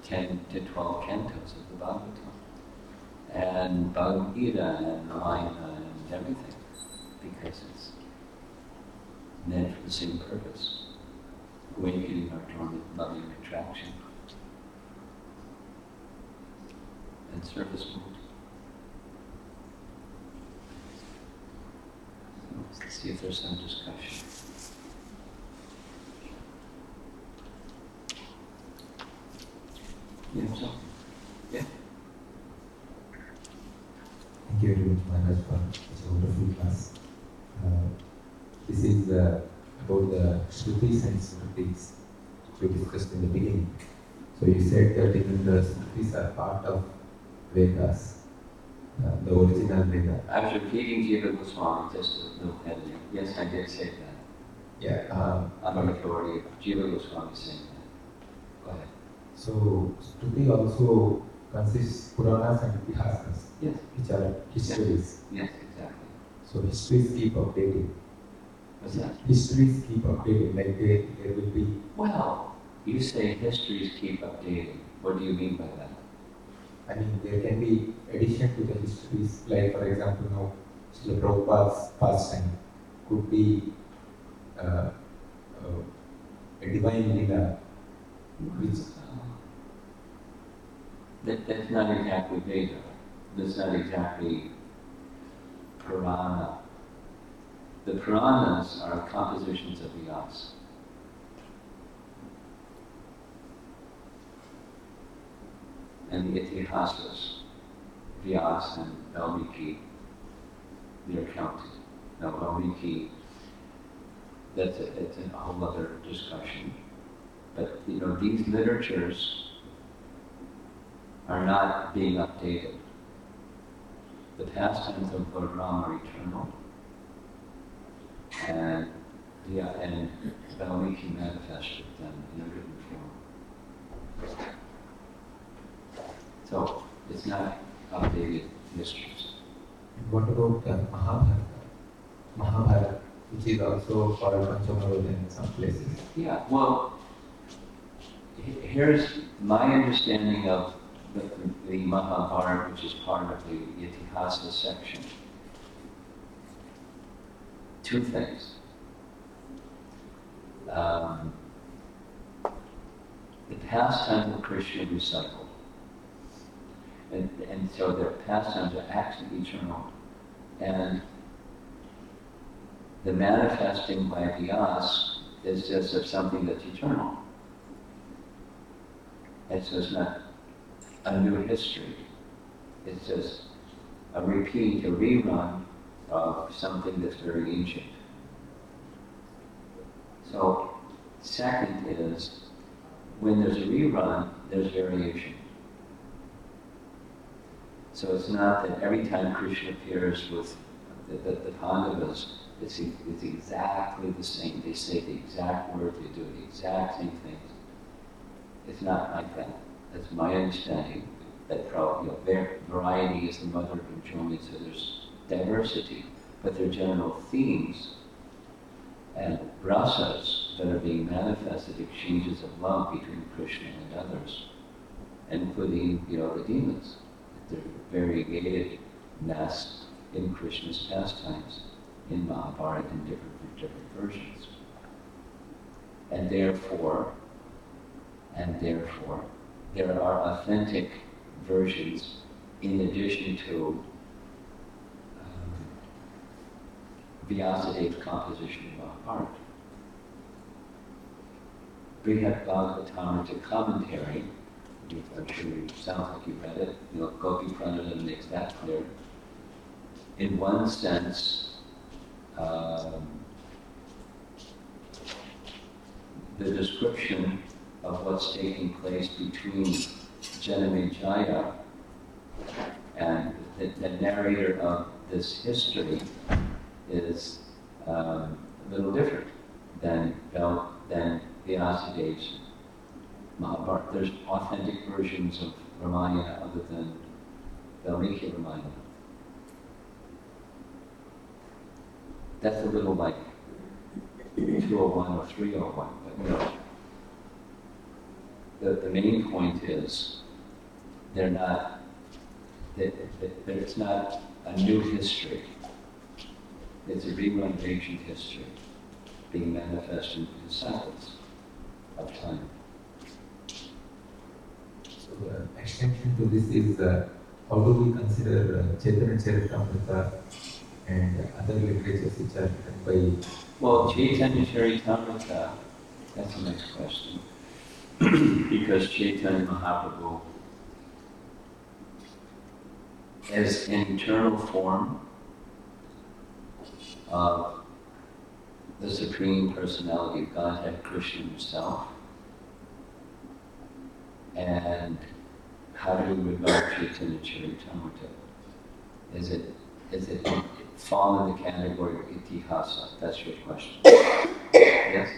10 to 12 cantos of the Bhagavatam, and Bhagavad Gita, and Ramayana, and everything, because it's meant for the same purpose, awakening our dormant loving attraction and service mode. So let's see if there's some discussion. Yeah, so, yeah. Thank you very much, Maharaj, for such a wonderful class. This is about the Shrutis and Smritis we discussed in the beginning. So you said that even the Smritis are part of Vedas, the original Veda. I was repeating Jiva Goswami, just a little editing. Yes, I did say that. Yeah. I'm an authority of Jiva Goswami saying that. Go ahead. So Shruti also consists Puranas and Itihasas, Yes. which are histories. Yes, exactly. So histories keep updating. What's that? Histories keep updating, like there will be... Well, you say histories keep updating. What do you mean by that? I mean, there can be addition to the histories, like for example, now, Srila Prabhupada's pastime could be a divine lila, which... That's not exactly Veda. That's not exactly Purana. The Puranas are compositions of Vyasa. And the Itihasas, Vyasa and Valmiki, they're counted. Now Valmiki, it's a whole other discussion. But these literatures are not being updated. The pastimes of Lord Ram are eternal. And Valmiki manifested them in a written form. So it's not updated histories. What about Mahabharata? Mahabharata, which is also called Panchamavada in some places. Yeah, well, here's my understanding of the Mahabharata, which is part of the Itihasa section. Two things. The pastimes of Krishna recycle. And so their pastimes are actually eternal. And the manifesting by Vyasa is just of something that's eternal. And so it's not a new history. It's just a repeat, a rerun of something that's very ancient. So, second is, when there's a rerun, there's variation. So it's not that every time Krishna appears with the Pandavas, it's exactly the same. They say the exact word, they do the exact same things. It's not like that. That's my understanding. That variety is the mother of enjoyment, so there's diversity, but they're general themes and rasas that are being manifested, exchanges of love between Krishna and others, including the demons. They're variegated mass in Krishna's pastimes in Mahabharata in different versions, and therefore, there are authentic versions in addition to Vyasadeva's composition of Mahabharata. Brihad Bhagavatamrita commentary, I'm sure it sounds like you read it, Gopi Pranadam makes that clear. In one sense, the description of what's taking place between Janamejaya and the narrator of this history is a little different than Vyasadev's Mahabharata. There's authentic versions of Ramayana other than Valmiki Ramayana. That's a little like 201 or 301, but the main point is they're not, there's not a new history. It's a rerun of ancient history being manifested in cycles of time. So the extension to this is how do we consider Chaitanya Charitamrita and other literatures which are written by... Well, Chaitanya Charitamrita, that's the next question. Because Chaitanya Mahaprabhu is an eternal form of the Supreme Personality of Godhead, Krishna himself. And how do we regard Chaitanya Charitamrita? Is it fall in the category of itihasa? That's your question. Yes?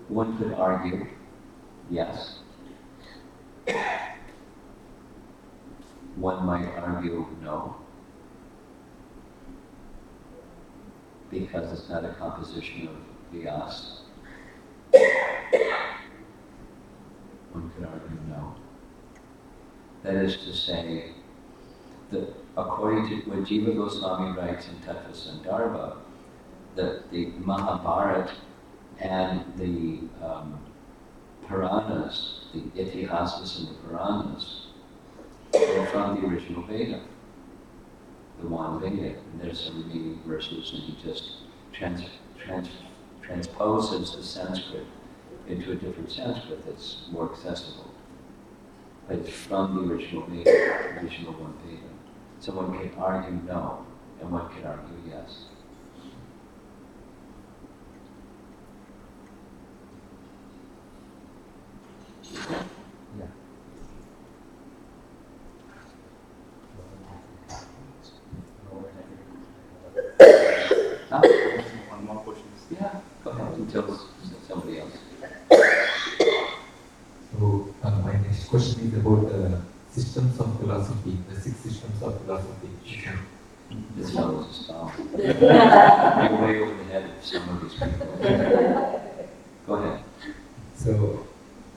One could argue, yes. One might argue no, because it's not a composition of Vyasa. One could argue no. That is to say, that according to what Jiva Goswami writes in Tattva Sandarbha, that the Mahabharata and the Puranas, the Itihasas and the Puranas, are from the original Veda, the one Veda. And there's some remaining verses, and he just transposes the Sanskrit into a different Sanskrit that's more accessible. But it's from the original Veda, the original one Veda. So one can argue no, and one can argue yes. Yeah. Huh? One more question. Yeah, go ahead until somebody else. So my next question is about the systems of philosophy, the 6 systems of philosophy. This fellow is a scholar. You're way over the head of some of these people. Go ahead. So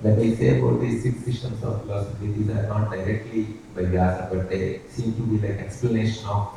when I say about these 6 systems of philosophy, these are not directly by Vyasa, but they seem to be like explanation of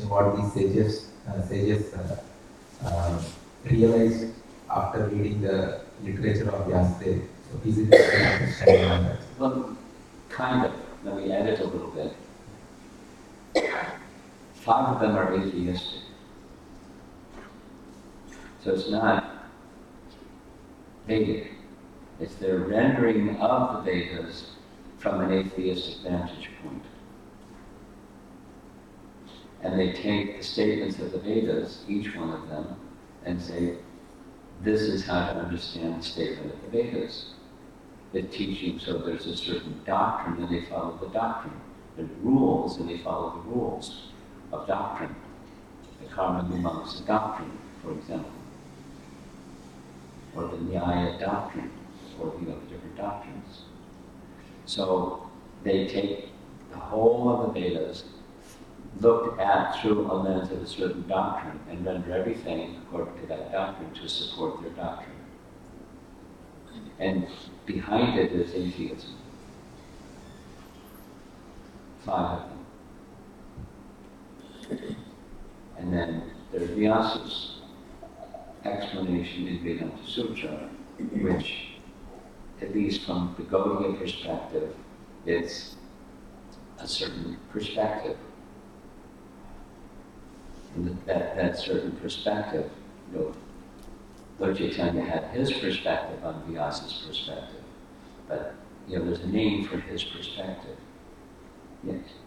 what these sages realized after reading the literature of Vyasa. So is it a understanding on that? Well, kind of. Let me add it a little bit. 5 of them are atheistic. So it's not Vedic. It's their rendering of the Vedas from an atheistic vantage point. And they take the statements of the Vedas, each one of them, and say, this is how to understand the statement of the Vedas. The teaching, so there's a certain doctrine, and they follow the doctrine. There's rules, and they follow the rules of doctrine. The Karma Mimamsa doctrine, for example, or the Nyaya doctrine, or the different doctrines. So they take the whole of the Vedas, look at through a lens of a certain doctrine, and render everything according to that doctrine to support their doctrine. And behind it is atheism. 5 of them. And then there's Vyasa's explanation in Vedanta Sutra, which, at least from the Gaudiya perspective, it's a certain perspective. And that certain perspective, Lord Chaitanya had his perspective on Vyasa's perspective, but there's a name for his perspective.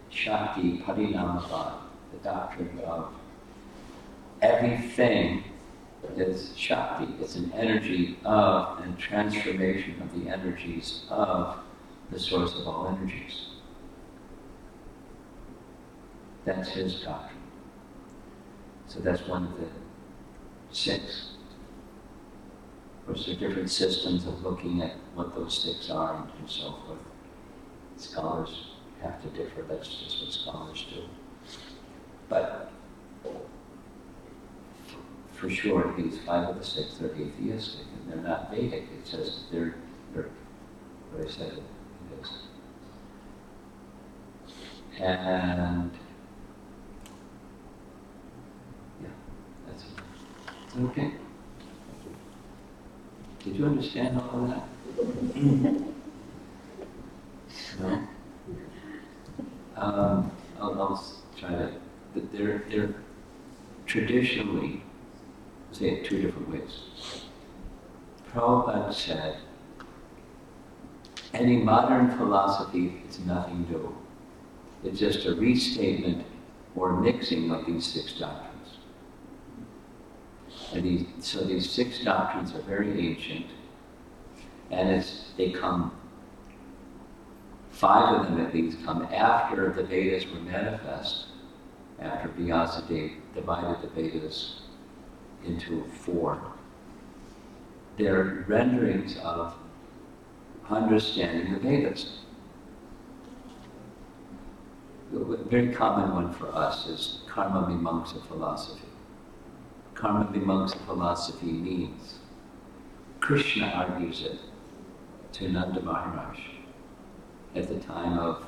Shakti Parinamavad, the doctrine of everything is Shakti. It's an energy of and transformation of the energies of the source of all energies. That's his doctrine. So that's one of the 6. Of course, there are different systems of looking at what those 6 are and so forth. Scholars have to differ. That's just what scholars do. But for sure at least 5 of the 6 are atheistic, and they're not Vedic. It says they're what I said it is. And yeah, that's it. Is that okay? Did you understand all of that? No? I'll try to. They're traditionally, say it 2 different ways. Prabhupada said, any modern philosophy is nothing new. It's just a restatement or mixing of these 6 doctrines. And these 6 doctrines are very ancient, and they come, 5 of them at least come after the Vedas were manifest, after Vyasadeva divided the Vedas into 4. They're renderings of understanding the Vedas. A very common one for us is karma mimamsa philosophy. Karma mimamsa philosophy means Krishna argues it to Nanda Maharaj at the time of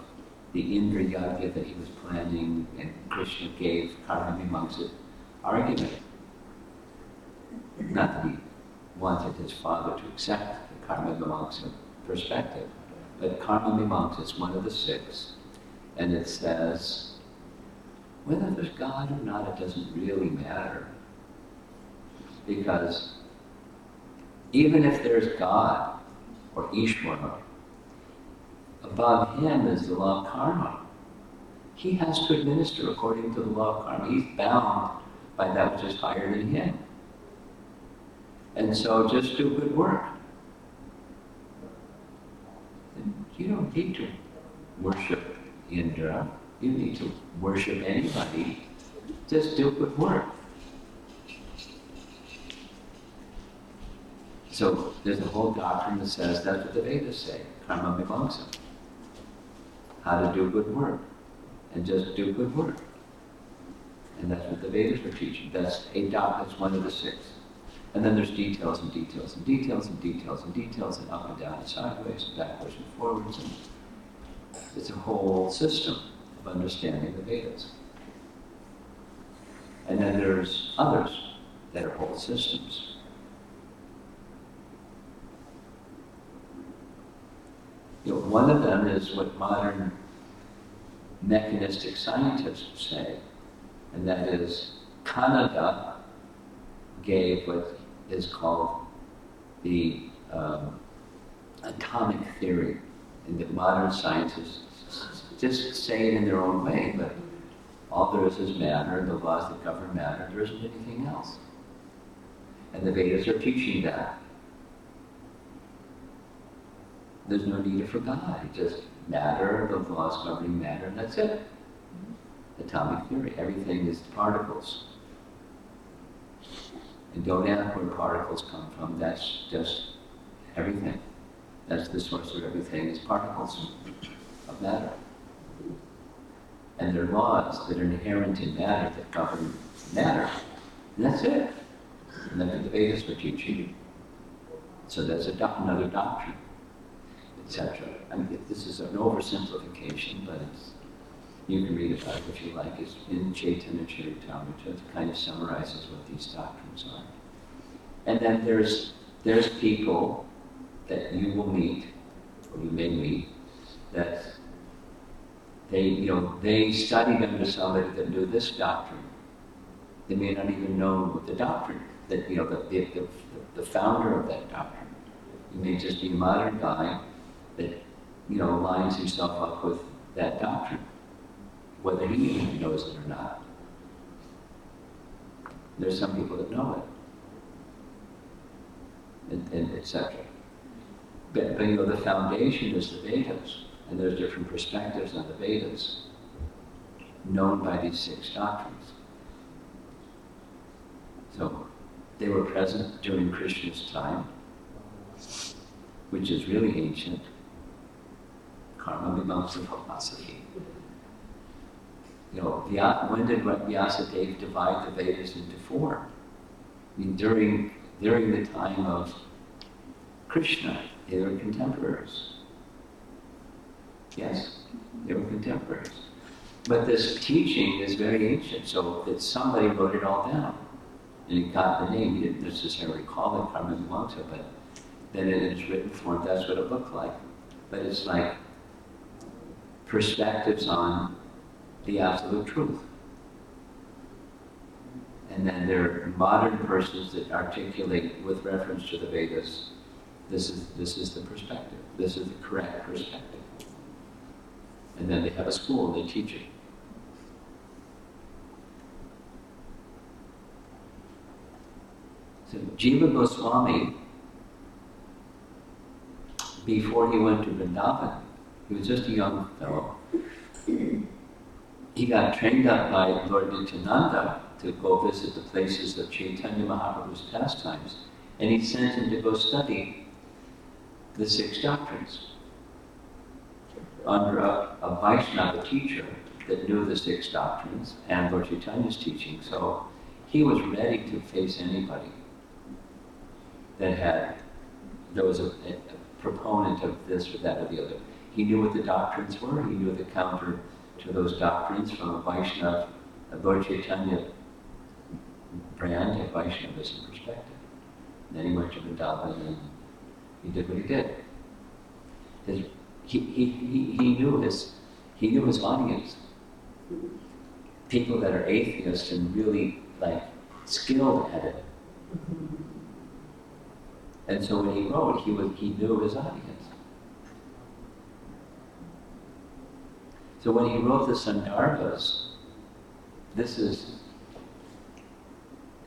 the Indra Yagya that he was planning, and Krishna gave karma mimamsa argument. Not that he wanted his father to accept the karma mimamsa perspective, but karma mimamsa is one of the 6, and it says whether there's God or not, it doesn't really matter, because even if there's God or Ishvara, above him is the law of karma. He has to administer according to the law of karma. He's bound by that which is higher than him. And so just do good work. You don't need to worship Indra. You need to worship anybody. Just do good work. So there's a whole doctrine that says that's what the Vedas say, karma mimamsa. How to do good work. And just do good work. And that's what the Vedas are teaching. That's one of the 6. And then there's details and details and details and details and details and up and down and sideways and backwards and forwards. And it's a whole system of understanding the Vedas. And then there's others that are whole systems. One of them is what modern mechanistic scientists say, and that is Canada gave what is called the atomic theory, and that modern scientists just say it in their own way, but all there is matter, the laws that govern matter, there isn't anything else. And the Vedas are teaching that. There's no need for God. It's just matter, the laws governing matter, and that's it. Atomic theory. Everything is particles. And don't ask where particles come from. That's just everything. That's the source of everything, is particles of matter. And there are laws that are inherent in matter that govern matter. And that's it. And that's what the Vedas are teaching. So that's another doctrine, etc. I mean, this is an oversimplification, but you can read about it if you like. It's in Chaitanya Charitamrita. It kind of summarizes what these doctrines are. And then there's people that you will meet, or you may meet, that they studied under somebody that knew this doctrine. They may not even know the doctrine, that the founder of that doctrine. He may just be a modern guy that lines himself up with that doctrine, whether he even knows it or not. There's some people that know it, and etc. But the foundation is the Vedas, and there's different perspectives on the Vedas, known by these 6 doctrines. So they were present during Krishna's time, which is really ancient. Karma mimamsa philosophy. When did Vyasadeva divide the Vedas into 4? I mean, during the time of Krishna, they were contemporaries. Yes, they were contemporaries. But this teaching is very ancient, so that somebody wrote it all down. And he got the name. He didn't necessarily call it Karma Vimokta, but then in its written form, that's what it looked like. But it's like perspectives on the absolute truth. And then there are modern persons that articulate with reference to the Vedas, this is the perspective. This is the correct perspective. And then they have a school and they teach it. So Jiva Goswami, before he went to Vrindavan, he was just a young fellow. He got trained up by Lord Nityananda to go visit the places of Chaitanya Mahaprabhu's pastimes, and he sent him to go study the 6 doctrines under a Vaishnava teacher that knew the 6 doctrines and Lord Chaitanya's teaching. So he was ready to face anybody that was a proponent of this or that or the other. He knew what the doctrines were. He knew the counter to those doctrines from a Vaishnava, a Lord Chaitanya brand of Vaishnavism perspective. And then he went to Vrindavan and he did what he did. He knew his audience. People that are atheists and really skilled at it. And so when he wrote, he knew his audience. So when he wrote the Sandarbhas,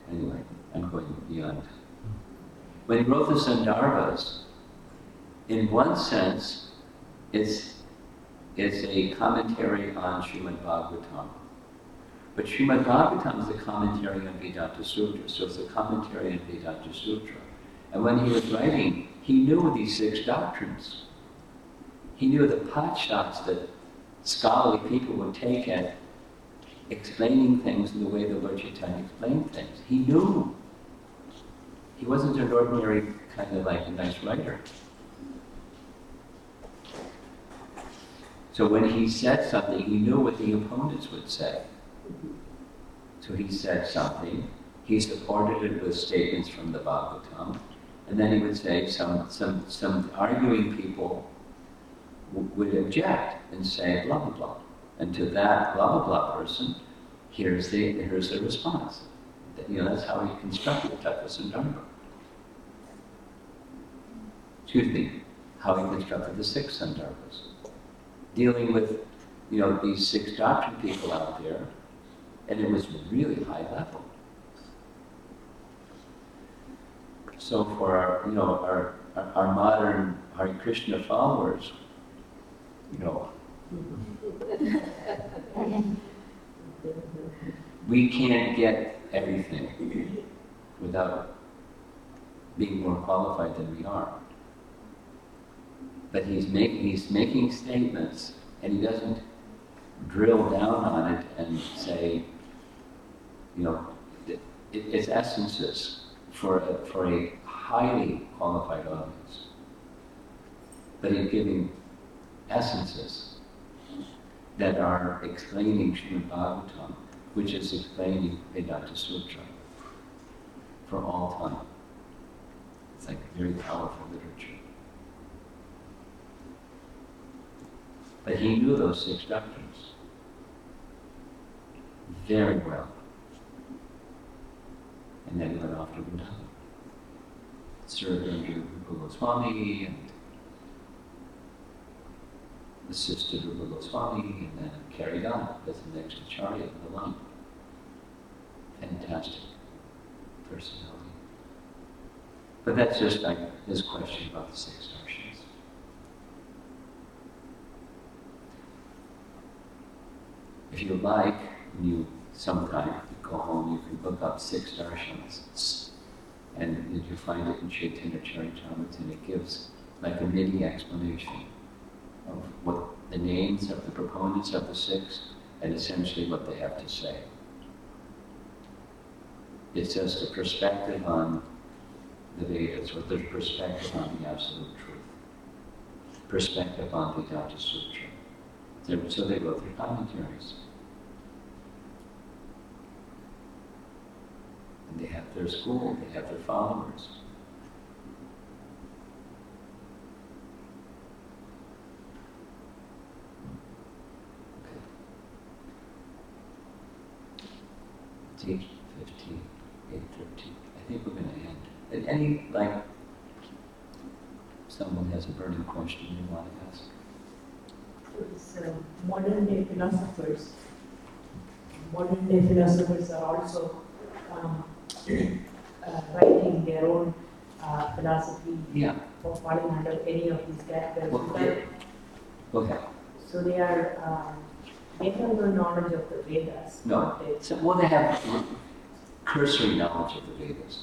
anyway, I'm going beyond. When he wrote the Sandarbhas, in one sense, it's a commentary on Srimad Bhagavatam. But Srimad Bhagavatam is a commentary on Vedanta Sutra, so it's a commentary on Vedanta Sutra. And when he was writing, he knew these 6 doctrines. He knew the pot shots that scholarly people would take at explaining things in the way that Lord Chaitanya explained things. He knew. He wasn't an ordinary kind of a nice writer. So when he said something, he knew what the opponents would say. So he said something, he supported it with statements from the Bhagavatam, and then he would say some arguing people would object and say blah blah blah. And to that blah blah blah person, here's the response. That's how he constructed Tattva Sandarbha. Excuse me, how he constructed the 6 Sandarbhas. Dealing with, these 6 doctrine people out there, and it was really high level. So for our modern Hare Krishna followers, we can't get everything without being more qualified than we are. But he's making statements, and he doesn't drill down on it and say, it's essences for a highly qualified audience. But he's giving essences that are explaining Srimad Bhagavatam, which is explaining Vedanta Sutra for all time. It's very powerful literature. But he knew those 6 doctrines very well. And then he went off to Vrindavan, served under Rupa Goswami and assisted Rupa Goswami, and then carried on as the next acharya in the line. Fantastic personality. But that's just his question about the 6 darshanas. If you like, sometime you go home, you can look up 6 darshanas, and you find it in Chaitanya Charitamrita, and it gives a mini explanation of what the names of the proponents of the 6 and essentially what they have to say. It's just a perspective on the Vedas, or the perspective on the absolute truth. Perspective on Vedanta Sutra. So they go through commentaries. And they have their school, they have their followers. Okay. It's 8:15, 8:13. I think we're going to end. And someone has a burning question you want to ask? It's, modern day philosophers are also writing their own philosophy for falling under any of these categories. Go ahead. So they have no knowledge of the Vedas. No. They have cursory knowledge of the Vedas.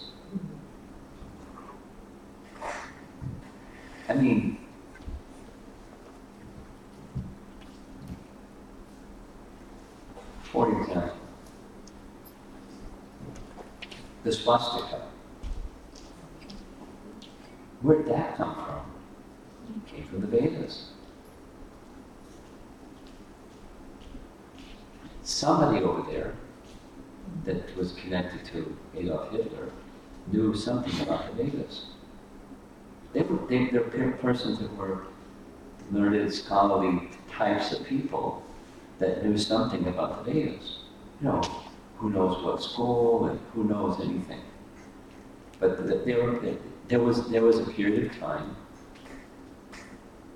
I mean, for example, the swastika. Where'd that come from? It came from the Vedas. Somebody over there that was connected to Adolf Hitler knew something about the Vedas. They're persons that were learned, scholarly types of people that knew something about the Vedas. You know, who knows what school and who knows anything. But there was a period of time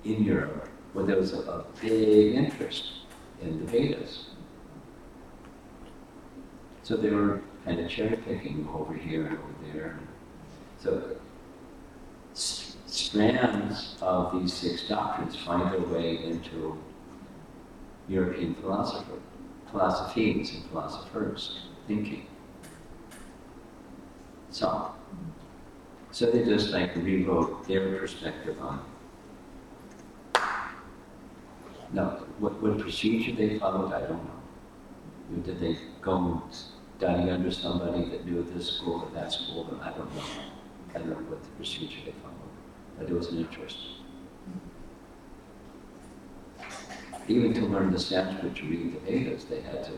in Europe where there was a big interest in the Vedas. So they were kind of cherry picking over here and over there. So strands of these 6 doctrines find their way into European philosophies and philosophers' thinking. So they just rewrote their perspective on it. Now, what procedure they followed, I don't know. Did they go and study under somebody that knew this school or that school? I don't know. I don't know what the procedure they followed. But there was an interest. Even to learn the Sanskrit to read the Vedas, they had to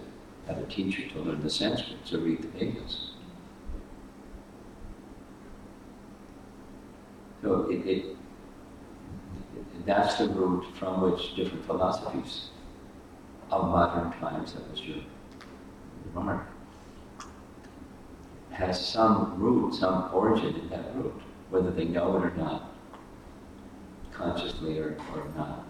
have a teacher to learn the Sanskrit to read the Vedas. So that's the root from which different philosophies of modern times, that was your remark, has some root, some origin in that root, whether they know it or not, consciously or not.